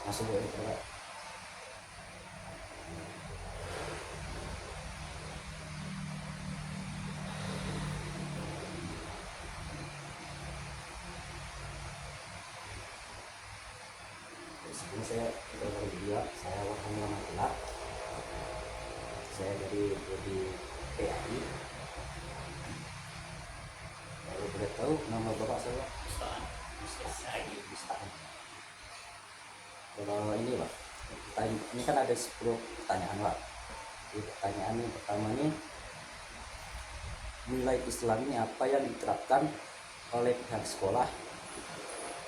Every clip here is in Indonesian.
masuk ke Pak. Di sini saya dari dia, saya Muhammad Abdullah, saya dari PAI. Kalau boleh tahu nama bapak saya? Mustaan. Kalau ini Pak, ini kan ada 10 pertanyaan Pak. Pertanyaan yang pertama ini, nilai Islam ini apa yang diterapkan oleh pihak sekolah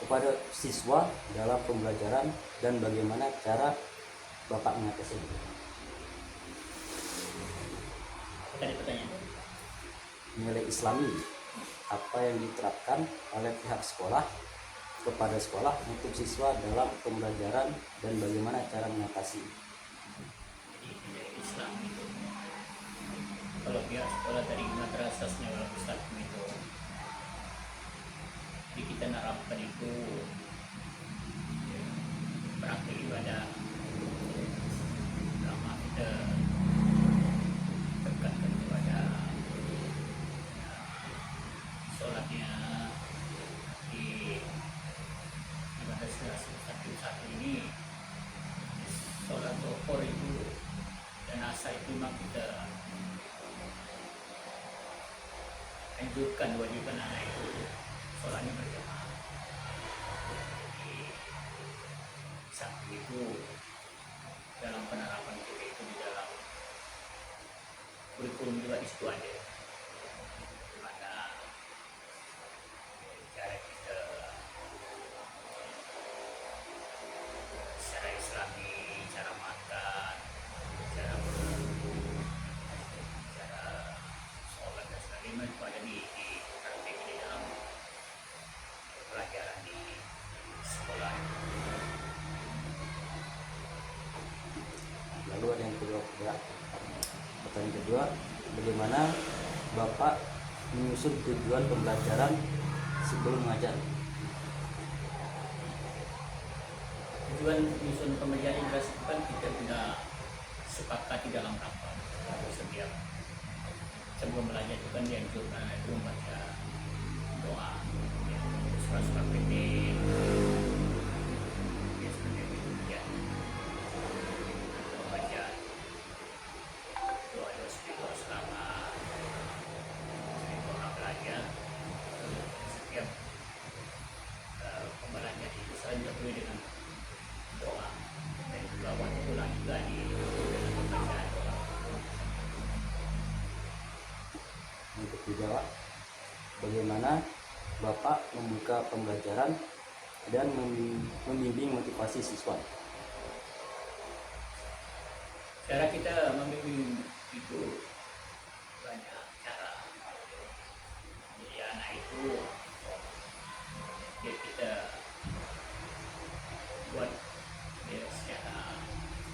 kepada siswa dalam pembelajaran dan bagaimana cara Bapak mengatasi itu? Tadi pertanyaan. Nilai Islami apa yang diterapkan oleh pihak sekolah kepada sekolah untuk siswa dalam pembelajaran dan bagaimana cara mengatasi? Jadi nilai Islam itu, kalau pihak sekolah dari madrasah Nurul Islam itu, jadi kita nerapkan itu praktik ibadah, lama kita tekankan kepada sholatnya di madrasah satu ini, sholat zuhur itu dan asar itu memang kita anjurkan, wajibkan anak itu sholatnya berjamaah. Di samping itu, dalam penerapan kita itu di dalam kurikulum juga di situ ada, di mana cara kita secara Islami, cara makan, cara sholat dan sebagainya itu ada di praktek di dalam pelajaran di sekolah. Lalu ada yang kedua, pertanyaan kedua, bagaimana Bapak menyusun tujuan pembelajaran sebelum mengajar? Tujuan menyusun pembelajaran Inggris itu kan kita sudah sepakati dalam rapat. Setiap sebelum belajar itu kan dianjurkan itu membaca doa, ya, surat-surat pendek, ya seperti itu ya. Membaca doa-doa spiritual selama orang belajar. Setiap pembelajaran itu selalu diakhiri dengan doa, dan juga waktu pulang juga di dalam pembacaan doa. Yang ketiga Pak, bagaimana Bapak membuka pembelajaran dan membimbing motivasi siswa? Cara kita membimbing itu banyak cara. Jadi anak itu ya kita buat ya secara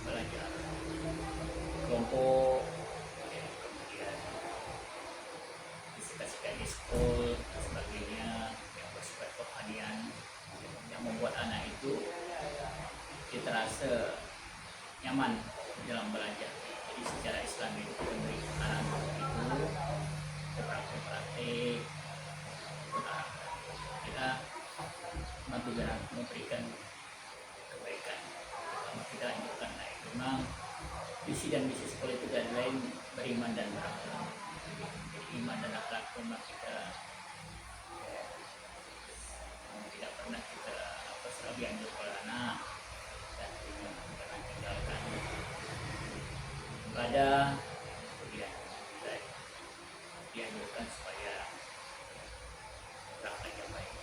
belajar kelompok, ya, kemudian diskusikan di sekolah dan sebagainya yang bersifat rohanian, yang membuat anak itu dia terasa nyaman dalam belajar. Jadi secara Islam itu kita beri anak itu praktik, kita mampu memberikan kebaikan. Pertama kita anjurkan naik. Memang visi dan misi sekolah itu dan lain beriman dan berakhlak. Jadi iman dan akhlak memang kita tidak pernah kita selalu dianjurkan anak dan tidak pernah tinggalkan ibadah, kemudian kita dianjurkan supaya praktek yang baik,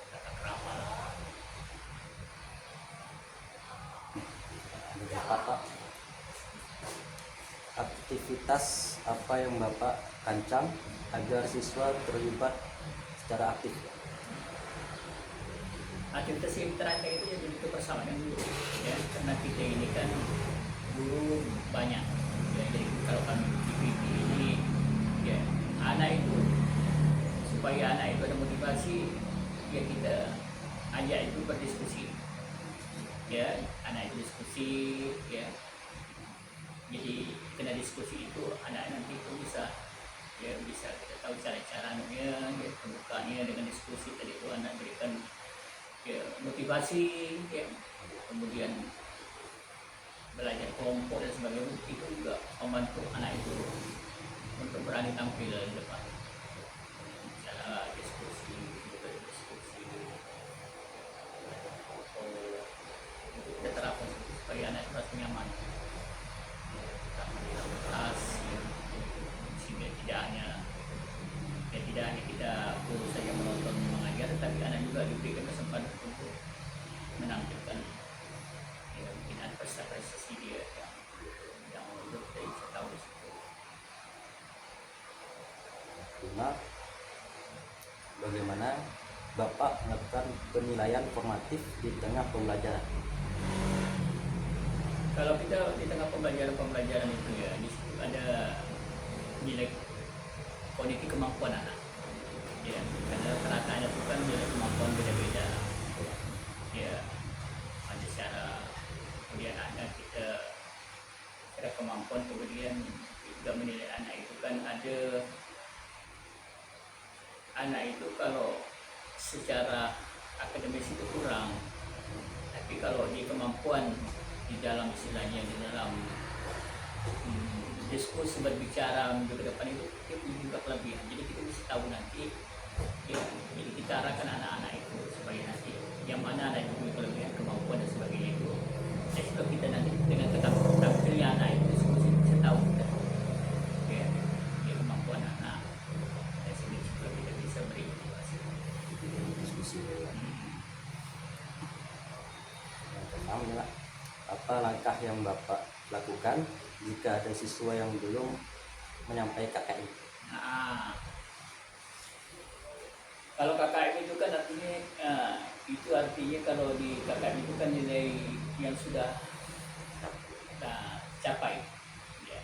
tata krama. Bapak, aktivitas apa yang Bapak rancang agar siswa terlibat secara aktif? Aktivitas yang terancang itu jadi kebersamaan dulu, ya, karena kita ini kan guru banyak, ya, jadi kalau kami di ini, ya, anak itu supaya anak itu ada motivasi, ya kita ajak itu berdiskusi. ya anak itu diskusi, ya jadi kena diskusi itu anak nanti itu bisa, ya bisa kita tahu cara-caranya, ya pembukaannya dengan diskusi tadi itu anak berikan ya motivasi, ya kemudian belajar kelompok dan sebagainya, itu juga membantu anak itu untuk berani tampil di depan cara diskusi, diskusi foto itu kita terapkan supaya anak itu merasa nyaman dalam kelas, ya, sehingga tidak hanya kita guru saja menonton mengajar, tapi anak juga diberikan kesempatan untuk menampilkan ya, mungkin ada prestasi dia yang menurut saya bisa tahu di situ. Cuma bagaimana Bapak melakukan penilaian formatif di tengah pembelajaran? Kalau kita di tengah pembelajaran itu ya di situ ada nilai kondisi kemampuan anak, ya karena rata-rata anak itu kan nilai kemampuan beda-beda, ya ada cara kemudian anak kita cara kemampuan, kemudian juga menilai anak itu kan ada anak itu kalau secara akademis itu kurang, tapi kalau di kemampuan di dalam istilahnya di dalam diskusi berbicara minggu ke depan itu juga kelebihan, jadi kita bisa tahu nanti, ya jadi kita arahkan anak-anak itu supaya nanti yang mana anak itu punya kelebihan kemampuan dan sebagainya itu, jadi kita nanti dengan tampilnya anak itu diskusi bisa tahu kita, ya, ya kemampuan anak dan sebagainya kita bisa beri motivasi Diskusi. Yang pertama, apa langkah yang Bapak lakukan jika ada siswa yang belum menyampaikan KKM? Nah, kalau KKM itu kan artinya itu artinya kalau di KKM itu kan nilai yang sudah capai, ya.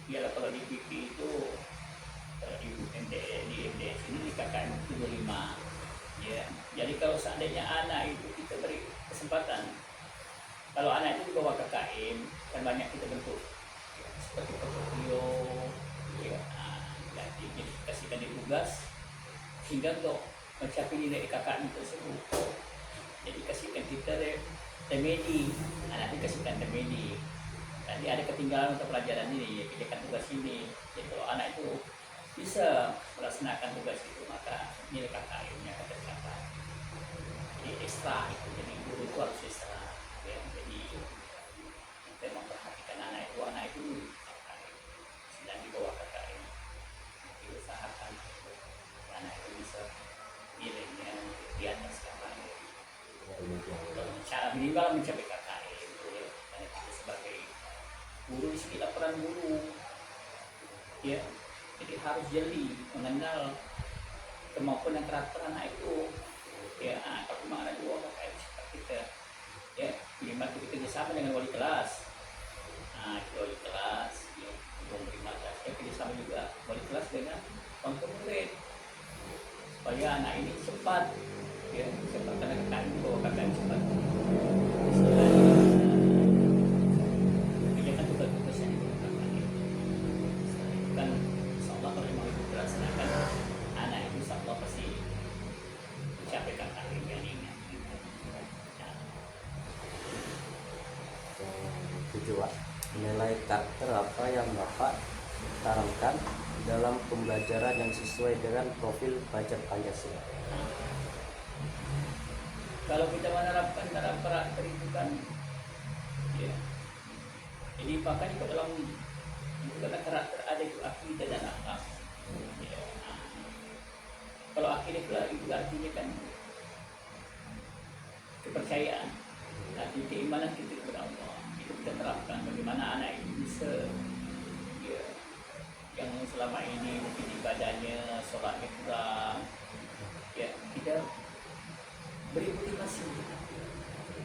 Ya kalau di PP itu di MDS ini di KKM itu 25, ya. Jadi kalau seandainya anak itu kita beri kesempatan, kalau anak itu di bawah KKM kan banyak kita bentuk, ya, seperti portfolio, ya, jadi kasihkan di tugas sehingga untuk mencapai nilai KKM tersebut, jadi kasihkan kita remedi, anak dikasihkan remedi, nanti ada ketinggalan untuk pelajaran ini, ya kerjakan tugas ini. Jadi kalau anak itu bisa melaksanakan tugas itu maka nilai KKM-nya akan tercapai. Jadi ekstra itu, jadi guru itu harus ekstra, ya. Jadi kita memperhatikan anak itu sedang di bawah KKM, diusahakan anak itu bisa nilainya di atas KKM, cara minimal mencapai KKM itu, ya. Karena kita sebagai guru di sini peran guru, ya, jadi harus jeli mengenal kemampuan dan karakter anak itu, ya. Kalau memang ada dua KKM kita, ya minimal kita kerjasama dengan wali kelas, wali kelas, ya, memberi materi, ya kerjasama juga wali kelas dengan orang murid supaya anak ini cepat, ya cepat, karena KKM itu KKM cepat kerjakan tugas-tugas yang dilakukan. Setelah itu kan insyaallah kalau memang itu dilaksanakan, anak itu insyaallah pasti mencapai KKM yang ingat. Kedua, nilai karakter apa yang Bapak tanamkan dalam pembelajaran yang sesuai dengan profil pelajar Pancasila? Kalau kita menerapkan karakter itu kan, ya, jadi makanya kalau dalam karakter ada itu akidah dan akhlak, ya. Kalau akidah itu artinya kan kepercayaan, artinya keimanan kita kepada Allah, itu kita terapkan bagaimana anak itu bisa, ya, yang selama ini mungkin ibadahnya sholatnya kurang, ya kita beri motivasi,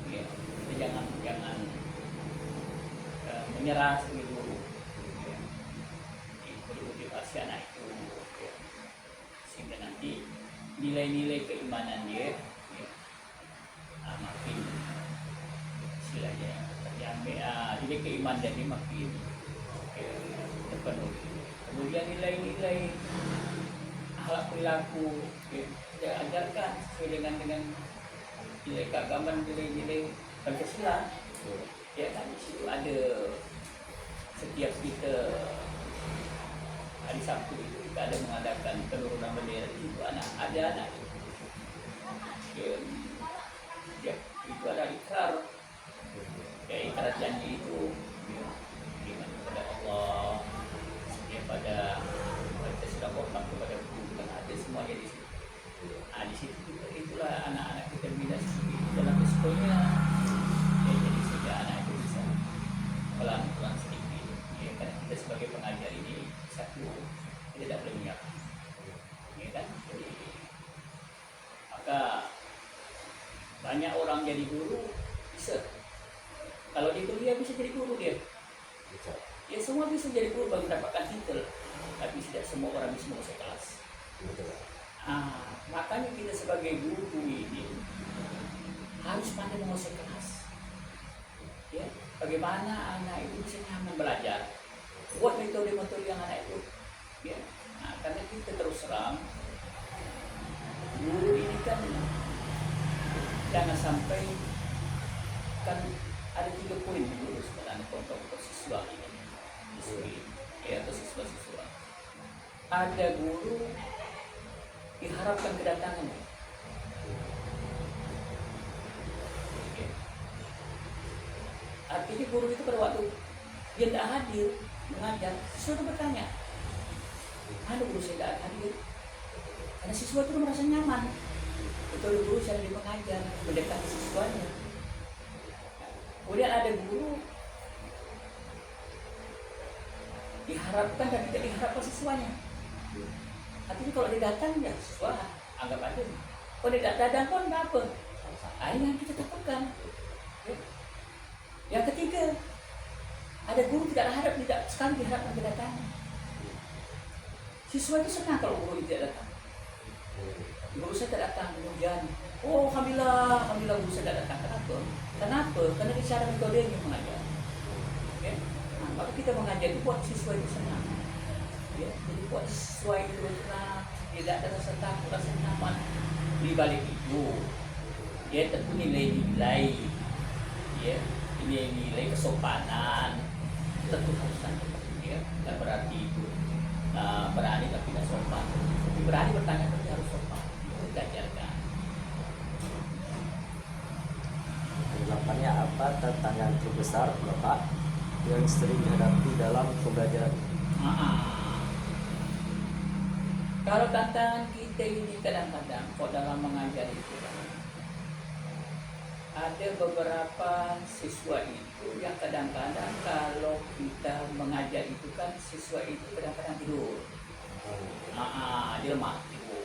ya kita jangan menyerah dulu, ya. Beri motivasi anak itu, ya. Sehingga nanti nilai-nilai keimanan dia, ya, makin istilahnya terjamin, jadi keimanannya makin terpenuhi. Kemudian nilai-nilai akhlak perilaku kita ajarkan sesuai dengan nilai keagamaan, nilai-nilai Pancasila. Ya kan, di situ ada setiap kita hari Sabtu itu kita ada mengadakan penurunan bendera, di situ ada anak ya, itu ada ikrar, ya ikrar janji itu iman kepada Allah, setia pada Pancasila, hormat kepada guru, kan ada semuanya di situ. Di situ itulah anak-anak kita bina dalam resikonya, ya, jadi sehingga anak itu bisa pelan-pelan sedikit, ya kan. Kita sebagai pengajar ini satu, kita tidak boleh menyerah, ya kan. Jadi maka banyak orang jadi guru bisa, kalau di kuliah bisa jadi guru dia, ya semua bisa jadi guru bagi mendapatkan titel, tapi tidak semua orang bisa masuk kelas. Makanya kita sebagai guru ini harus pandai menguasai kelas. Ya, bagaimana anak itu bisa nyaman belajar, buat metode-metode yang anak itu. Ya, karena kita terus terang guru ini kan jangan sampai, kan ada 3 poin dulu sebenarnya untuk siswa ini, ya, atau siswa-siswa. Ada guru diharapkan kedatangannya. Artinya guru itu pada waktu dia tidak hadir mengajar, siswa itu bertanya, mana guru saya tidak hadir? Karena siswa itu merasa nyaman. Betul, guru saya di mengajar, mendekati siswanya. Kemudian ada guru diharapkan dan tidak diharapkan siswanya. Artinya kalau dia datang ya siswa anggap aja. Kalau dia tidak datang pun tidak apa. Ini yang kita takutkan. Ya. Yang ketiga, ada guru tidak harap, tidak sekali diharapkan kedatangan. Siswa itu senang kalau guru tidak datang. Guru saya tidak datang, kemudian, oh alhamdulillah guru saya tidak datang. Kenapa? Karena cara metodenya mengajar. Ya. Maka kita mengajar itu buat siswa itu senang. Ya. Jadi buat siswa itu senang, tidak ada rasa takut, rasa nyaman. Di balik itu, ya tentu nilai-nilai, ya nilai-nilai kesopanan tentu harus ada. Ya. Bukan berarti itu berani tapi tidak sopan. Tapi berani bertanya tapi harus sopan. Kita ajarkan. Tanggapannya apa tantangan terbesar Bapak yang sering dihadapi dalam pembelajaran? Kalau tantangan kita ini kadang-kadang kok dalam mengajar itu ada beberapa siswa itu yang kadang-kadang kalau kita mengajar itu kan siswa itu kadang-kadang tidur, dia lemah tidur,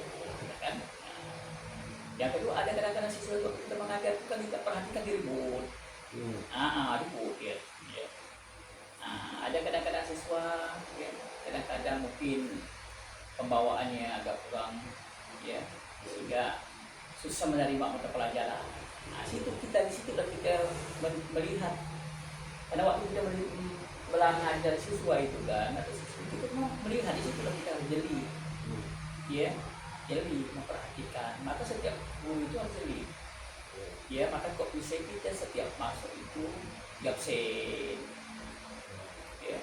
kan? Yang kedua ada kadang-kadang siswa itu kita mengajar itu kan kita perhatikan dia ribut, ribut ya. Ada kadang-kadang siswa ya, kadang-kadang mungkin pembawaannya agak kurang, ya, sehingga susah menerima mata pelajaran. Di situ kita melihat, karena waktu kita mengajar siswa itu kan, atau siswa itu melihat, di situ kita jeli, ya, jeli memperhatikan. Maka setiap guru itu harus jeli, ya. Maka kok bisa kita setiap masuk itu absen, ya.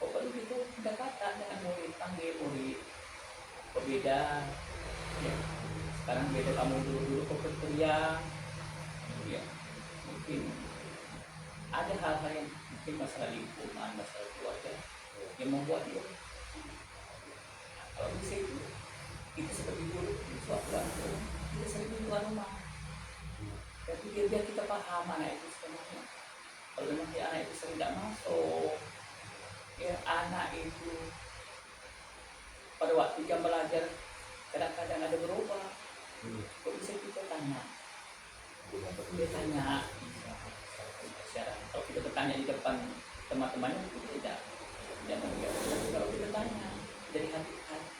Kok perlu gitu pendekatan dengan murid, panggil murid, berbeda, ya. Sekarang beda kamu dulu kok berteriak, ya. Mungkin ada hal-hal yang mungkin masalah lingkungan, masalah keluarga yang membuat dia. Kalau bisa itu kita seperti guru suatu waktu kita sering di luar rumah, tapi biar kita paham anak itu sebenarnya. Kalau nanti anak itu sering tidak masuk, ya, anak itu pada waktu jam belajar kadang-kadang ada berubah. Kok bisa kita tanya? Kita tanya. Kalau kita bertanya di depan teman-temannya itu tidak mengerti. Kalau kita tanya dari hati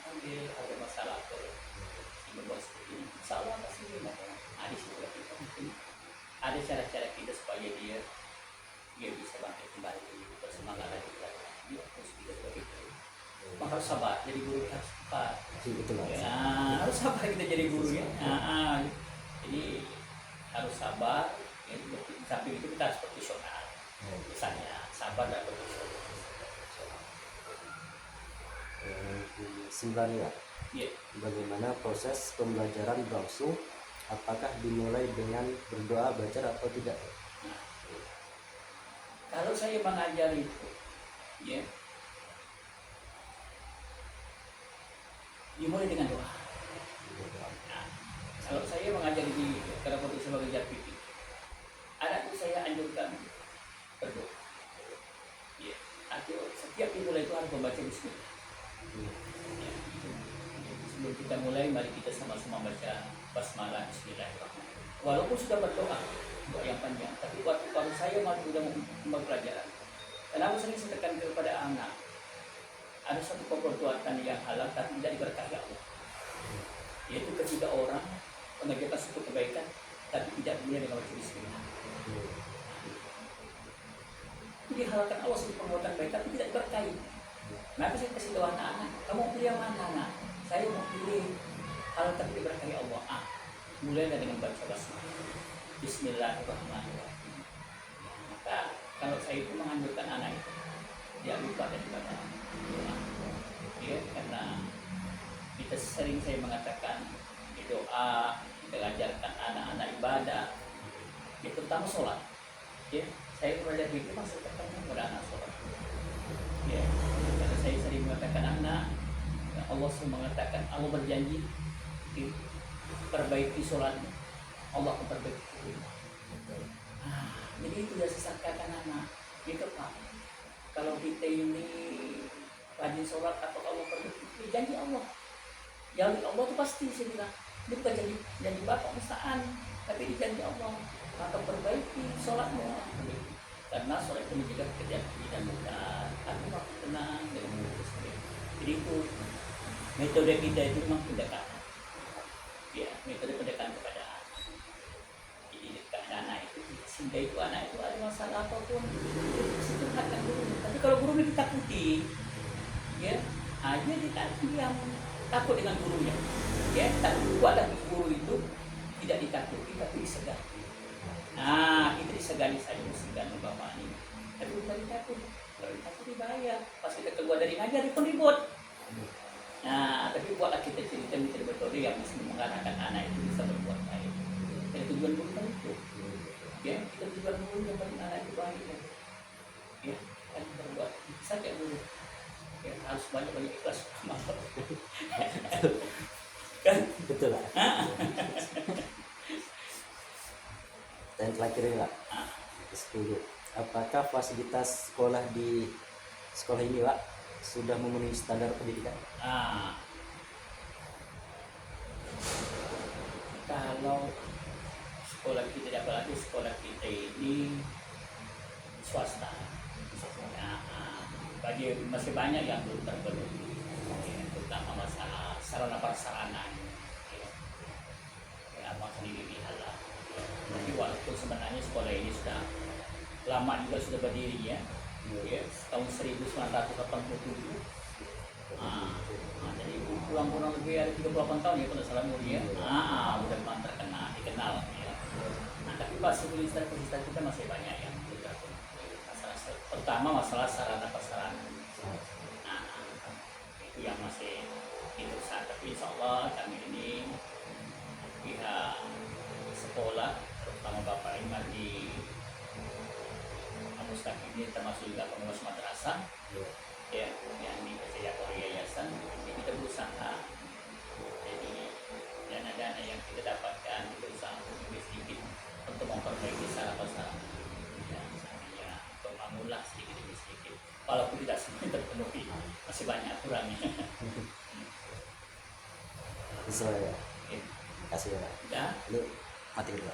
ambil ada masalah membuat seperti ini, insya Allah pasti ada. Di situ kita mungkin ada cara-cara kita supaya dia bisa bangkit kembali, bersemangat lagi belajar. Dia harus kita sebagai guru. Harus sabar, jadi guru harus cepat. Betul Pak. Ya, harus sabar kita jadi guru ya. Jadi harus sabar. Ya, di samping itu kita harus profesional. Misalnya sabar dan profesional. Sembilan ya. Ya. Bagaimana proses pembelajaran berlangsung? Apakah dimulai dengan berdoa, baca atau tidak? Nah, kalau saya mengajar itu, ya, dimulai dengan doa. Nah, kalau saya mengajar di karena waktu saya mengajar fikih, anakku saya anjurkan berdoa. Ya, artinya setiap dimulai itu harus membaca Bismillah. Ya, sebelum kita mulai, mari kita sama-sama baca basmalah Bismillahirrahmanirrahim. Walaupun sudah berdoa, doa yang panjang, tapi waktu saya masih sudah mempelajari. Kenapa sering saya tekankan kepada anak? Ada satu perbuatan yang halal tapi tidak diberkahi Allah. Yaitu ketika orang mengerjakan suatu kebaikan tapi tidak dimulai dengan baca Bismillah. Itu dihalalkan Allah suatu perbuatan baik tapi tidak diberkahi. Maka saya kasih doa anak-anak, kamu pilih yang mana anak? Saya mau pilih halal tapi diberkahi Allah. Mulailah dengan baca basmalah Bismillahirrahmanirrahim. Maka kalau saya itu menganjurkan anak itu dia lupa daripada doa. Ya, karena kita sering saya mengatakan di doa kita ajarkan anak-anak ibadah, ya, terutama sholat. Ya, saya belajar itu masih tekankan kepada anak sholat. Ya, karena saya sering mengatakan anak, ya Allah mengatakan Allah berjanji perbaiki sholatnya, Allah akan perbaiki. Jadi itu sudah saya katakan anak, gitu Pak. Kalau kita ini rajin sholat atau Allah perbaiki, janji Allah. Janji Allah itu pasti saya bilang. Ini bukan janji Bapak mestaan, tapi ini janji Allah. Maka perbaiki sholatmu. Karena sholat itu menjaga pekerjaan dan bukan aku waktu tenang dan mengurus. Jadi itu metode kita itu memang pendekatan. Ya, metode pendekatan kepada anak. Jadi kepada anak itu sehingga itu anak itu ada masalah apapun itu curhatkan guru. Tapi kalau guru ini ditakuti, ya, hanya yang takut dengan gurunya. Ya, tapi kuatlah guru itu tidak ditakuti tapi disegani. Nah, itu disegani saja, disegani bapak ini. Tapi bukan ditakut. Kalau ditakut bahaya. Pas kita keluar dari ngajar itu ribut. Nah, tapi buatlah kita cerita metode yang bisa mengarahkan anak itu bisa berbuat baik. Jadi tujuan guru kan itu. Ya, kita tujuan guru yang paling anak itu baik. Ya, kan berbuat saja guru. Ya, harus banyak-banyak ikhlas. Kan? Betul lah. Dan terakhir ini Pak, 10. Apakah fasilitas sekolah di sekolah ini Pak sudah memenuhi standar pendidikan? Kalau sekolah kita, apalagi sekolah kita ini swasta, bagi masih banyak yang belum terpenuhi, terutama masalah sarana prasarana. Apa sendiri halal. Tapi walaupun sebenarnya sekolah ini sudah lama juga sudah berdiri ya, tahun 1987. Jadi kurang lebih ada 38 tahun ya pada salah mulia. Udah dikenal ya. Nah, tapi fasilitas kita masih banyak yang tidak. Masalah pertama masalah sarana prasarana. Itu yang masih itu saat. Tapi insya Allah kami ini pihak sekolah, terutama Bapak Imam di Mustaqim ini termasuk juga pengurus madrasah, ya, yang di Kejayaan Yayasan, kita berusaha. Jadi dana-dana yang kita dapatkan kita berusaha untuk sedikit untuk memperbaiki sarana prasarana. Ya, misalnya untuk mengulang sedikit demi sedikit, walaupun tidak semua terpenuhi, masih banyak kurangnya. Bisa ya. Kasih ya Pak. Ya. Lu mati dulu.